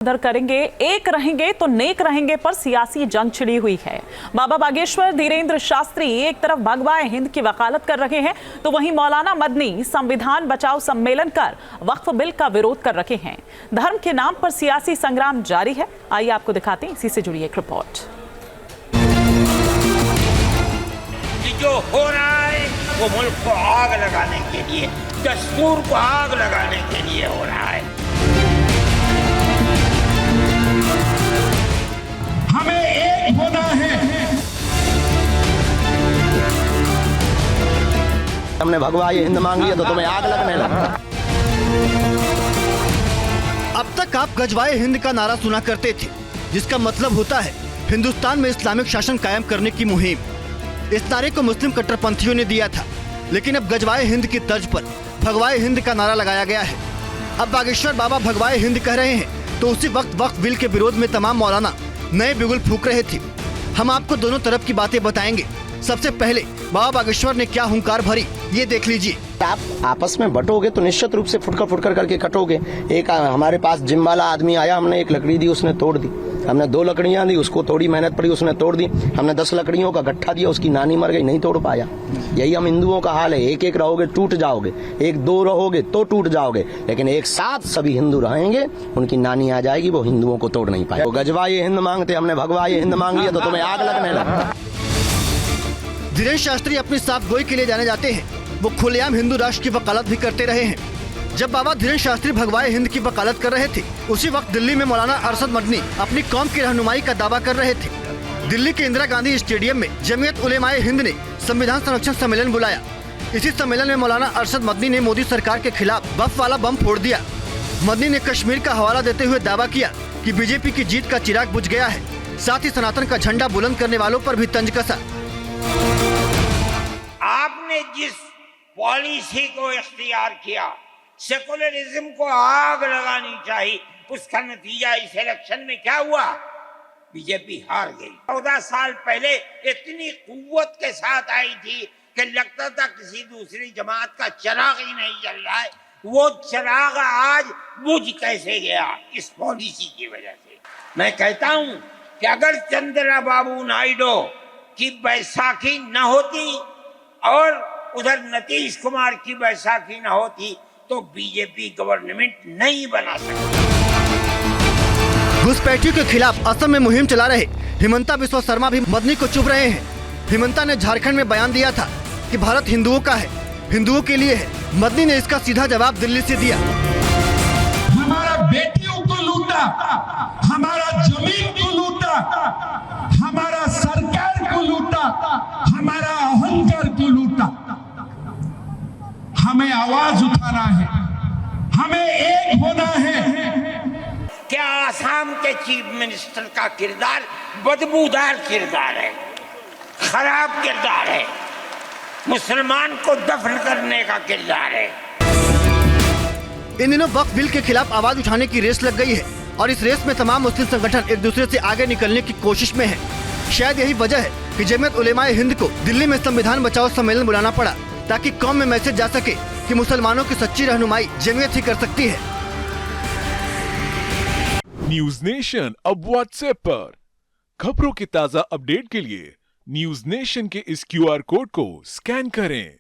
उधर करेंगे एक रहेंगे तो नेक रहेंगे पर सियासी जंग छिड़ी हुई है। बाबा बागेश्वर धीरेन्द्र शास्त्री एक तरफ भगवाए हिंद की वकालत कर रहे हैं तो वहीं मौलाना मदनी संविधान बचाओ सम्मेलन कर वक्फ बिल का विरोध कर रहे हैं। धर्म के नाम पर सियासी संग्राम जारी है। आइए आपको दिखाते हैं इसी से जुड़ी एक रिपोर्ट। जो हो रहा है वो मुल्क को आग लगाने के लिए, दस्तूर को आग लगाने के लिए हो रहा है। हमें एक होना है। हमने भगवाए हिंद मांग लिया तो तुम्हें आग लगने लगा। अब तक आप गजवाए हिंद का नारा सुना करते थे, जिसका मतलब होता है हिंदुस्तान में इस्लामिक शासन कायम करने की मुहिम। इस नारे को मुस्लिम कट्टरपंथियों ने दिया था, लेकिन अब गजवाए हिंद की तर्ज पर भगवाए हिंद का नारा लगाया गया है। अब बागेश्वर बाबा भगवाए हिंद कह रहे हैं तो उसी वक्त वक्फ बिल के विरोध में तमाम मौलाना नए बिगुल फूंक रहे थे। हम आपको दोनों तरफ की बातें बताएंगे। सबसे पहले बाबा बागेश्वर ने क्या हुंकार भरी, ये देख लीजिए। आप आपस में बटोगे तो निश्चित रूप से फुटकर करके कटोगे। एक हमारे पास जिम वाला आदमी आया, हमने एक लकड़ी दी, उसने तोड़ दी। हमने 2 लकड़ियां दी, उसको थोड़ी मेहनत पड़ी, उसने तोड़ दी। हमने 10 लकड़ियों का गट्ठा दिया, उसकी नानी मर गई, नहीं तोड़ पाया। यही हम हिंदुओं का हाल है। एक एक रहोगे टूट जाओगे, 1-2 रहोगे तो टूट जाओगे, लेकिन एक साथ सभी हिंदू रहेंगे, उनकी नानी आ जाएगी, वो हिंदुओं को तोड़ नहीं पाए। तो गजवाए हिंद मांगते, हमने भगवाए हिंद मांग लिया तो तुम्हें आग लगने लगा। धीरेन्द्र शास्त्री अपनी साफ गोई के लिए जाने जाते हैं। वो खुलेआम हिंदू राष्ट्र की वकालत भी करते रहे हैं। जब बाबा धीरेन्द्र शास्त्री भगवाए हिंद की वकालत कर रहे थे, उसी वक्त दिल्ली में मौलाना अरशद मदनी अपनी कौम की रहनुमाई का दावा कर रहे थे। दिल्ली के इंदिरा गांधी स्टेडियम में जमीयत उलेमाए हिंद ने संविधान संरक्षण सम्मेलन बुलाया। इसी सम्मेलन में मौलाना अरशद मदनी ने मोदी सरकार के खिलाफ वक्फ वाला बम फोड़ दिया। मदनी ने कश्मीर का हवाला देते हुए दावा किया कि बीजेपी की जीत का चिराग बुझ गया है। साथ ही सनातन का झंडा बुलंद करने वालों पर भी तंज कसा। आपने जिस पॉलिसी को इख्तियार किया, सेकुलरिज्म को आग लगानी चाहिए, उसका नतीजा इस इलेक्शन में क्या हुआ? बीजेपी हार गई। 14 साल पहले इतनी कुव्वत के साथ आई थी कि लगता था किसी दूसरी जमात का चिराग ही नहीं जल रहा है। वो चिराग आज बुझ कैसे गया? इस पॉलिसी की वजह से। मैं कहता हूं कि अगर चंद्रा बाबू नायडू की बैसाखी न होती और उधर नीतीश कुमार की बैसाखी न होती तो बीजेपी गवर्नमेंट नहीं बना सकती। घुसपैठियों के खिलाफ असम में मुहिम चला रहे हिमंता बिस्वा शर्मा भी मदनी को चुभ रहे हैं। हिमंता ने झारखंड में बयान दिया था कि भारत हिंदुओं का है, हिंदुओं के लिए है। मदनी ने इसका सीधा जवाब दिल्ली से दिया। हमारा बेटियों को लूटा, हमारा जमीन को लूटा, हमारा सरकार को लूटा, हमारा अहंकार को लूटा। हमें आवाज उठाना है, हमें एक होना है। क्या आसाम के चीफ मिनिस्टर का किरदार बदबूदार किरदार है, खराब किरदार है, मुसलमान को दफन करने का किरदार है। इन दिनों वक्फ बिल के खिलाफ आवाज उठाने की रेस लग गई है और इस रेस में तमाम मुस्लिम संगठन एक दूसरे से आगे निकलने की कोशिश में है। शायद यही वजह है कि जमीयत उलेमाए हिंद को दिल्ली में संविधान बचाओ सम्मेलन बुलाना पड़ा, ताकि कौम में मैसेज जा सके कि मुसलमानों की सच्ची रहनुमाई जमीयत ही कर सकती है। न्यूज नेशन अब व्हाट्सएप पर खबरों की ताजा अपडेट के लिए न्यूज नेशन के इस QR कोड को स्कैन करें।